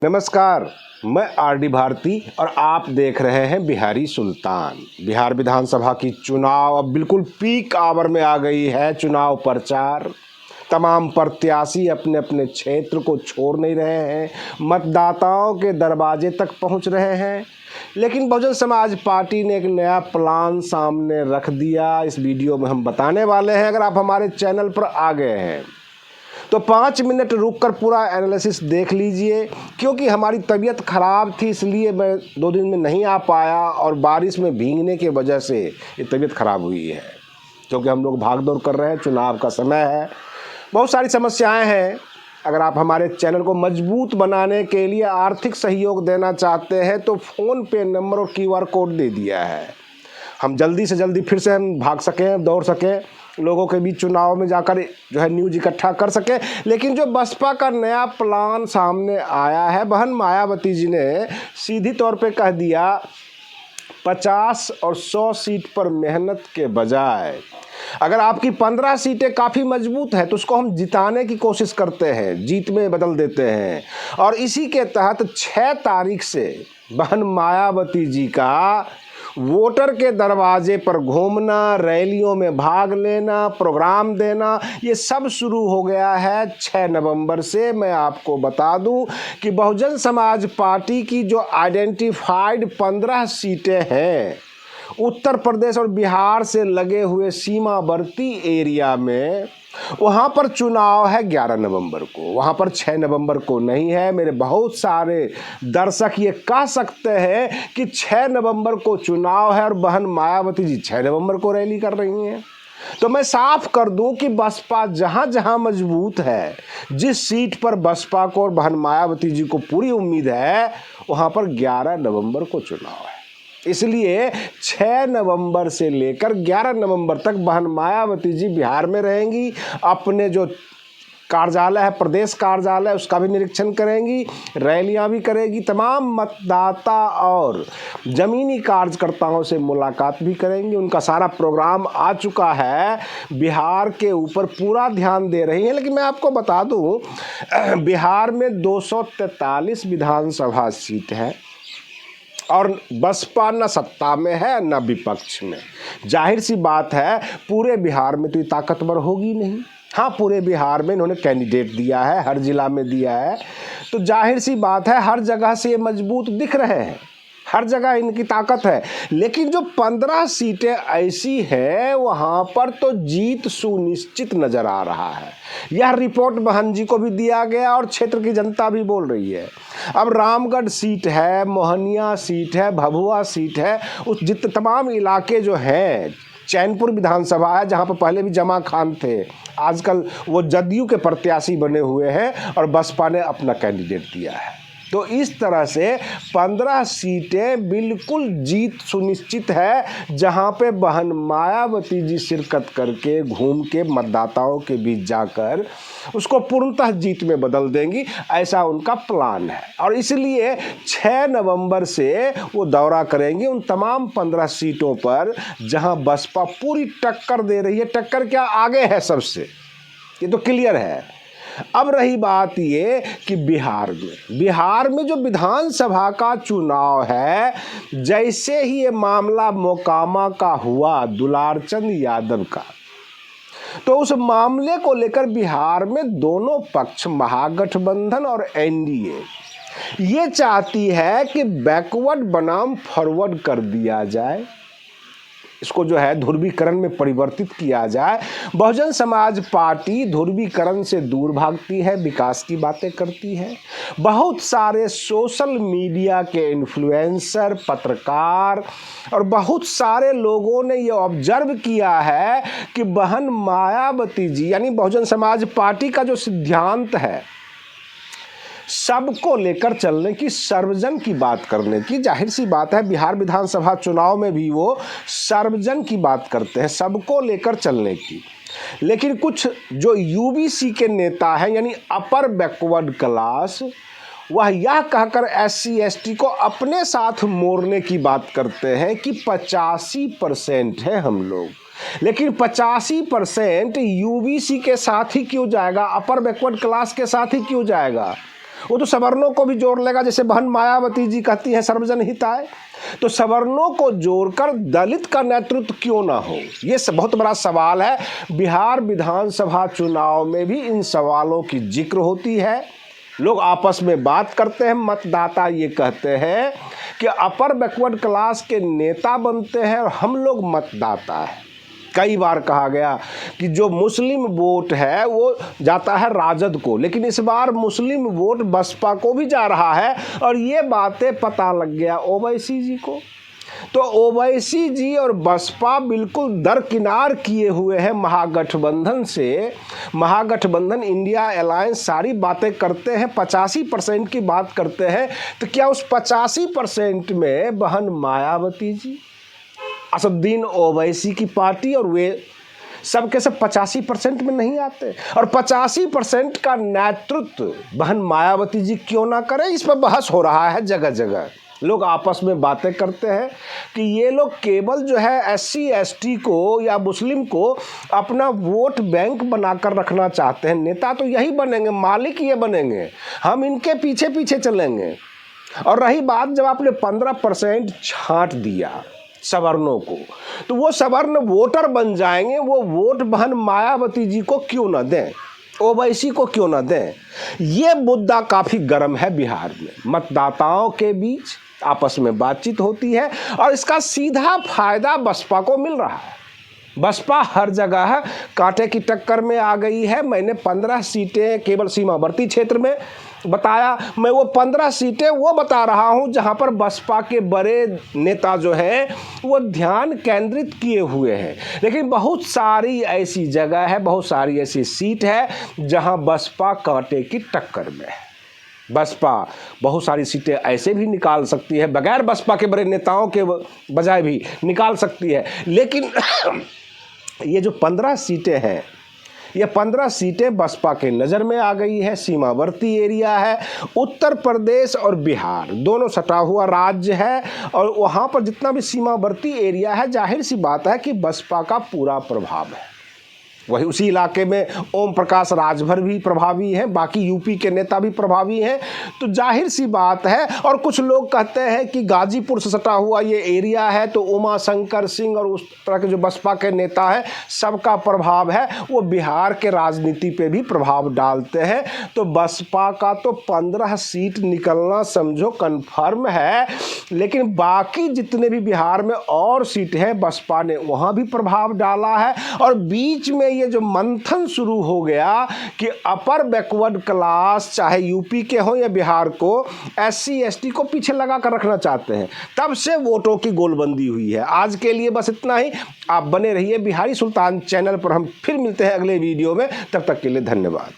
नमस्कार, मैं आरडी भारती और आप देख रहे हैं बिहारी सुल्तान। बिहार विधानसभा की चुनाव अब बिल्कुल पीक आवर में आ गई है। चुनाव प्रचार, तमाम प्रत्याशी अपने अपने क्षेत्र को छोड़ नहीं रहे हैं, मतदाताओं के दरवाजे तक पहुंच रहे हैं। लेकिन बहुजन समाज पार्टी ने एक नया प्लान सामने रख दिया। इस वीडियो में हम बताने वाले हैं। अगर आप हमारे चैनल पर आ गए हैं तो 5 मिनट रुककर पूरा एनालिसिस देख लीजिए, क्योंकि हमारी तबीयत ख़राब थी इसलिए मैं 2 दिन में नहीं आ पाया और बारिश में भीगने की वजह से ये तबीयत ख़राब हुई है। क्योंकि हम लोग भाग दौड़ कर रहे हैं, चुनाव का समय है, बहुत सारी समस्याएं हैं। अगर आप हमारे चैनल को मजबूत बनाने के लिए आर्थिक सहयोग देना चाहते हैं तो फ़ोन पे नंबर और QR कोड दे दिया है। हम जल्दी से जल्दी फिर से हम भाग सकें, दौड़ सकें, लोगों के बीच चुनाव में जाकर जो है न्यूज़ इकट्ठा कर सके। लेकिन जो बसपा का नया प्लान सामने आया है, बहन मायावती जी ने सीधी तौर पे कह दिया 50 और 100 सीट पर मेहनत के बजाय अगर आपकी 15 सीटें काफ़ी मजबूत है तो उसको हम जिताने की कोशिश करते हैं, जीत में बदल देते हैं। और इसी के तहत 6 तारीख से बहन मायावती जी का वोटर के दरवाजे पर घूमना, रैलियों में भाग लेना, प्रोग्राम देना, ये सब शुरू हो गया है 6 नवंबर से। मैं आपको बता दूं कि बहुजन समाज पार्टी की जो आइडेंटिफाइड 15 सीटें हैं उत्तर प्रदेश और बिहार से लगे हुए सीमावर्ती एरिया में, वहाँ पर चुनाव है 11 नवंबर को, वहाँ पर 6 नवंबर को नहीं है। मेरे बहुत सारे दर्शक ये कह सकते हैं कि 6 नवंबर को चुनाव है और बहन मायावती जी 6 नवंबर को रैली कर रही हैं। तो मैं साफ कर दूं कि बसपा जहाँ जहाँ मजबूत है, जिस सीट पर बसपा को और बहन मायावती जी को पूरी उम्मीद है, वहाँ पर 11 नवंबर को चुनाव है। इसलिए 6 नवंबर से लेकर 11 नवंबर तक बहन मायावती जी बिहार में रहेंगी। अपने जो कार्यालय है, प्रदेश कार्यालय, उसका भी निरीक्षण करेंगी, रैलियां भी करेगी, तमाम मतदाता और ज़मीनी कार्यकर्ताओं से मुलाकात भी करेंगी। उनका सारा प्रोग्राम आ चुका है, बिहार के ऊपर पूरा ध्यान दे रही है। लेकिन मैं आपको बता दूं, बिहार में 243 विधानसभा सीट है और बसपा न सत्ता में है न विपक्ष में। जाहिर सी बात है पूरे बिहार में तो ये ताकतवर होगी नहीं। हाँ, पूरे बिहार में इन्होंने कैंडिडेट दिया है, हर जिला में दिया है, तो जाहिर सी बात है हर जगह से ये मजबूत दिख रहे हैं, हर जगह इनकी ताकत है। लेकिन जो 15 सीटें ऐसी हैं वहाँ पर तो जीत सुनिश्चित नज़र आ रहा है। यह रिपोर्ट बहन जी को भी दिया गया और क्षेत्र की जनता भी बोल रही है। अब रामगढ़ सीट है, मोहनिया सीट है, भभुआ सीट है, उस जितने तमाम इलाके जो हैं, चैनपुर विधानसभा है जहाँ पर पहले भी जमा खान थे, आजकल वो जदयू के प्रत्याशी बने हुए हैं और बसपा ने अपना कैंडिडेट दिया है। तो इस तरह से 15 सीटें बिल्कुल जीत सुनिश्चित है, जहां पे बहन मायावती जी शिरकत करके घूम के मतदाताओं के बीच जाकर उसको पूर्णतः जीत में बदल देंगी, ऐसा उनका प्लान है। और इसलिए 6 नवंबर से वो दौरा करेंगे उन तमाम 15 सीटों पर जहां बसपा पूरी टक्कर दे रही है। टक्कर क्या, आगे है सबसे, ये तो क्लियर है। अब रही बात ये कि बिहार में जो विधानसभा का चुनाव है, जैसे ही ये मामला मोकामा का हुआ दुलारचंद यादव का, तो उस मामले को लेकर बिहार में दोनों पक्ष, महागठबंधन और NDA, ये चाहती है कि बैकवर्ड बनाम फॉरवर्ड कर दिया जाए, इसको जो है ध्रुवीकरण में परिवर्तित किया जाए। बहुजन समाज पार्टी ध्रुवीकरण से दूर भागती है, विकास की बातें करती है। बहुत सारे सोशल मीडिया के इन्फ्लुएंसर, पत्रकार और बहुत सारे लोगों ने ये ऑब्जर्व किया है कि बहन मायावती जी यानी बहुजन समाज पार्टी का जो सिद्धांत है सबको लेकर चलने की, सर्वजन की बात करने की, जाहिर सी बात है बिहार विधानसभा चुनाव में भी वो सर्वजन की बात करते हैं, सबको लेकर चलने की। लेकिन कुछ जो UBC के नेता हैं यानी अपर बैकवर्ड क्लास, वह यह कहकर SC ST को अपने साथ मोड़ने की बात करते हैं कि 85% है हम लोग। लेकिन 85% UBC के साथ ही क्यों जाएगा, अपर बैकवर्ड क्लास के साथ ही क्यों जाएगा? वो तो सवर्णों को भी जोड़ लेगा, जैसे बहन मायावती जी कहती हैं सर्वजन हिताय। तो सवर्णों को जोड़कर दलित का नेतृत्व क्यों ना हो, ये बहुत बड़ा सवाल है। बिहार विधानसभा चुनाव में भी इन सवालों की जिक्र होती है। लोग आपस में बात करते हैं, मतदाता ये कहते हैं कि अपर बैकवर्ड क्लास के नेता बनते हैं और हम लोग मतदाता हैं। कई बार कहा गया कि जो मुस्लिम वोट है वो जाता है राजद को, लेकिन इस बार मुस्लिम वोट बसपा को भी जा रहा है और ये बातें पता लग गया ओवैसी जी को। तो ओवैसी जी और बसपा बिल्कुल दरकिनार किए हुए हैं महागठबंधन से। महागठबंधन, इंडिया अलायंस सारी बातें करते हैं, 85% की बात करते हैं। तो क्या उस 85% में बहन मायावती जी, असदुद्दीन ओवैसी की पार्टी और वे सब के सब 85% में नहीं आते? और 85% का नेतृत्व बहन मायावती जी क्यों ना करें, इस पर बहस हो रहा है जगह जगह। लोग आपस में बातें करते हैं कि ये लोग केवल जो है SC ST को या मुस्लिम को अपना वोट बैंक बनाकर रखना चाहते हैं। नेता तो यही बनेंगे, मालिक ये बनेंगे, हम इनके पीछे पीछे चलेंगे। और रही बात, जब आपने 15% छांट दिया सवर्णों को, तो वो सवर्ण वोटर बन जाएंगे। वो वोट बहन मायावती जी को क्यों ना दें, ओवैसी को क्यों ना दें? ये मुद्दा काफ़ी गर्म है बिहार में। मतदाताओं के बीच आपस में बातचीत होती है और इसका सीधा फायदा बसपा को मिल रहा है। बसपा हर जगह कांटे की टक्कर में आ गई है। मैंने 15 सीटें केवल सीमावर्ती क्षेत्र में बताया, मैं वो 15 सीटें वो बता रहा हूं जहां पर बसपा के बड़े नेता जो है वो ध्यान केंद्रित किए हुए हैं। लेकिन बहुत सारी ऐसी जगह है, बहुत सारी ऐसी सीट है जहां बसपा कांटे की टक्कर में है। बसपा बहुत सारी सीटें ऐसे भी निकाल सकती है, बगैर बसपा के बड़े नेताओं के बजाय भी निकाल सकती है। लेकिन ये जो 15 सीटें हैं, ये 15 सीटें बसपा के नज़र में आ गई है। सीमावर्ती एरिया है, उत्तर प्रदेश और बिहार दोनों सटा हुआ राज्य है और वहाँ पर जितना भी सीमावर्ती एरिया है, जाहिर सी बात है कि बसपा का पूरा प्रभाव है। वही उसी इलाके में ओम प्रकाश राजभर भी प्रभावी हैं, बाकी यूपी के नेता भी प्रभावी हैं। तो जाहिर सी बात है। और कुछ लोग कहते हैं कि गाजीपुर से सटा हुआ ये एरिया है तो उमा शंकर सिंह और उस तरह के जो बसपा के नेता हैं सबका प्रभाव है, वो बिहार के राजनीति पे भी प्रभाव डालते हैं। तो बसपा का तो 15 सीट निकलना समझो कन्फर्म है। लेकिन बाकी जितने भी बिहार में और सीट हैं, बसपा ने वहाँ भी प्रभाव डाला है। और बीच में ये जो मंथन शुरू हो गया कि अपर बैकवर्ड क्लास चाहे यूपी के हो या बिहार को SC ST को पीछे लगा कर रखना चाहते हैं, तब से वोटों की गोलबंदी हुई है। आज के लिए बस इतना ही। आप बने रहिए बिहारी सुल्तान चैनल पर। हम फिर मिलते हैं अगले वीडियो में, तब तक के लिए धन्यवाद।